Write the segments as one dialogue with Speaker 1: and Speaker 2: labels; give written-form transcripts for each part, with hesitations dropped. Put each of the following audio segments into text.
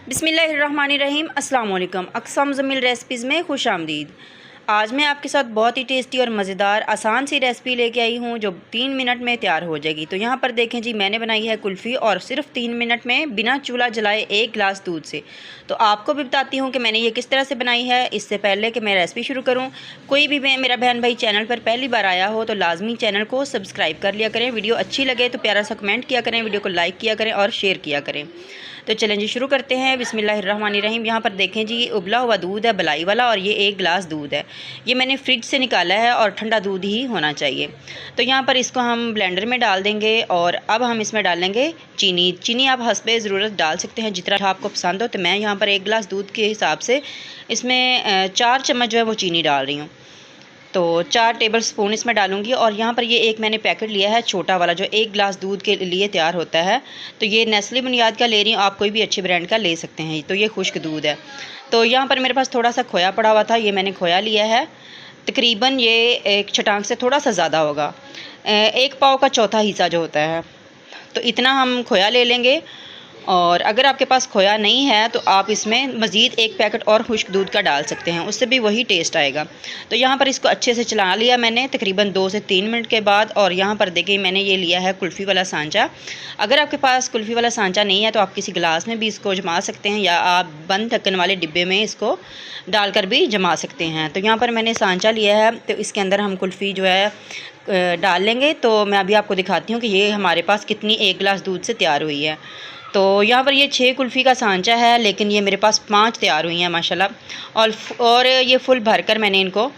Speaker 1: बिस्मिल्लाहिर्रहमानिर्रहीम। अस्सलाम वालेकुम। अक़सम ज़मील रेसिपीज़ में खुश आमदीद। आज मैं आपके साथ बहुत ही टेस्टी और मज़ेदार आसान सी रेसिपी लेके आई हूँ जो 3 मिनट में तैयार हो जाएगी। तो यहाँ पर देखें जी, मैंने बनाई है कुल्फ़ी और सिर्फ 3 मिनट में बिना चूल्हा जलाए 1 गिलास दूध से। तो आपको भी बताती हूँ कि मैंने ये किस तरह से बनाई है। इससे पहले कि मैं रेसिपी शुरू करूँ, कोई भी मेरा बहन भाई चैनल पर पहली बार आया हो तो लाजमी चैनल को सब्सक्राइब कर लिया करें। वीडियो अच्छी लगे तो प्यारा सा कमेंट किया करें, वीडियो को लाइक किया करें और शेयर किया करें। तो चलें जी, शुरू करते हैं। बिस्मिल्लाहिर्रहमानिर्रहीम। यहाँ पर देखें जी, उबला हुआ दूध है बलाई वाला और ये 1 गिलास दूध है। ये मैंने फ्रिज से निकाला है और ठंडा दूध ही होना चाहिए। तो यहाँ पर इसको हम ब्लेंडर में डाल देंगे और अब हम इसमें डालेंगे चीनी आप हस्बे ज़रूरत डाल सकते हैं, जितना आपको पसंद हो। तो मैं यहाँ पर 1 गिलास दूध के हिसाब से इसमें 4 चम्मच जो है वो चीनी डाल रही हूँ। तो 4 टेबल स्पून इसमें डालूंगी। और यहाँ पर ये एक मैंने पैकेट लिया है छोटा वाला, जो 1 गिलास दूध के लिए तैयार होता है। तो ये नेस्ले बुनियाद का ले रही हूँ, आप कोई भी अच्छे ब्रांड का ले सकते हैं। तो ये खुश्क दूध है। तो यहाँ पर मेरे पास थोड़ा सा खोया पड़ा हुआ था, ये मैंने खोया लिया है। तकरीबन ये एक चटांक से थोड़ा सा ज़्यादा होगा, 1 पाव का चौथा हिस्सा जो होता है। तो इतना हम खोया ले लेंगे। और अगर आपके पास खोया नहीं है तो आप इसमें मज़ीद 1 पैकेट और खुश्क दूध का डाल सकते हैं, उससे भी वही टेस्ट आएगा। तो यहाँ पर इसको अच्छे से चला लिया मैंने तकरीबन 2 से 3 मिनट के बाद। और यहाँ पर देखिए, मैंने ये लिया है कुल्फ़ी वाला सांचा। अगर आपके पास कुल्फ़ी वाला सांचा नहीं है तो आप किसी गिलास में भी इसको जमा सकते हैं, या आप बंद ढक्कन वाले डिब्बे में इसको डालकर भी जमा सकते हैं। तो यहाँ पर मैंने सांचा लिया है, तो इसके अंदर हम कुल्फ़ी जो है डाल लेंगे। तो मैं अभी आपको दिखाती हूँ कि ये हमारे पास कितनी 1 गिलास दूध से तैयार हुई है। तो यहाँ पर ये 6 कुल्फ़ी का सांचा है, लेकिन ये मेरे पास 5 तैयार हुई हैं माशाल्लाह। और ये फुल भरकर मैंने इनको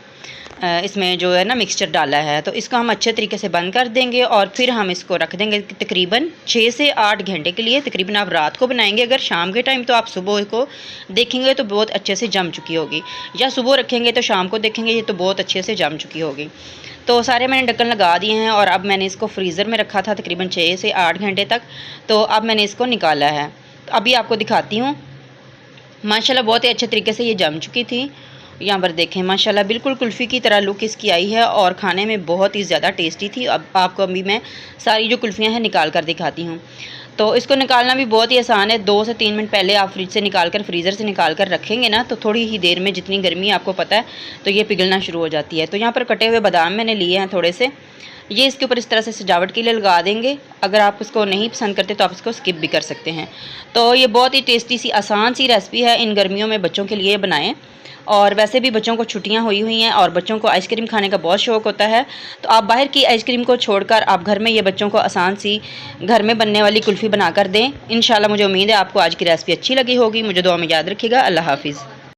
Speaker 1: इसमें जो है ना मिक्सचर डाला है। तो इसको हम अच्छे तरीके से बंद कर देंगे और फिर हम इसको रख देंगे तकरीबन 6 से 8 घंटे के लिए। तकरीबन आप रात को बनाएंगे, अगर शाम के टाइम तो आप सुबह को देखेंगे तो बहुत अच्छे से जम चुकी होगी, या सुबह रखेंगे तो शाम को देखेंगे ये तो बहुत अच्छे से जम चुकी होगी। तो सारे मैंने ढक्कन लगा दिए हैं और अब मैंने इसको फ्रीज़र में रखा था तकरीबन 6 से 8 घंटे तक। तो अब मैंने इसको निकाला है, तो अभी आपको दिखाती हूँ। माशाल्लाह बहुत ही अच्छे तरीके से ये जम चुकी थी। यहाँ पर देखें माशाल्लाह बिल्कुल कुल्फ़ी की तरह लुक इसकी आई है और खाने में बहुत ही ज़्यादा टेस्टी थी। अब आपको अभी मैं सारी जो कुल्फ़ियाँ हैं निकाल कर दिखाती हूँ। तो इसको निकालना भी बहुत ही आसान है। 2 से 3 मिनट पहले आप फ्रिज से निकाल कर, फ्रीज़र से निकाल कर रखेंगे ना, तो थोड़ी ही देर में, जितनी गर्मी आपको पता है, तो ये पिघलना शुरू हो जाती है। तो यहाँ पर कटे हुए बादाम मैंने लिए हैं थोड़े से, ये इसके ऊपर इस तरह से सजावट के लिए लगा देंगे। अगर आप इसको नहीं पसंद करते तो आप इसको स्किप भी कर सकते हैं। तो ये बहुत ही टेस्टी सी आसान सी रेसिपी है, इन गर्मियों में बच्चों के लिए बनाएं। और वैसे भी बच्चों को छुट्टियां हुई हैं और बच्चों को आइसक्रीम खाने का बहुत शौक़ होता है। तो आप बाहर की आइसक्रीम को छोड़कर आप घर में ये बच्चों को आसान सी घर में बनने वाली कुल्फ़ी बनाकर दें। इंशाल्लाह मुझे उम्मीद है आपको आज की रेसिपी अच्छी लगी होगी। मुझे दुआ में याद रखिएगा। अल्लाह हाफ़िज़।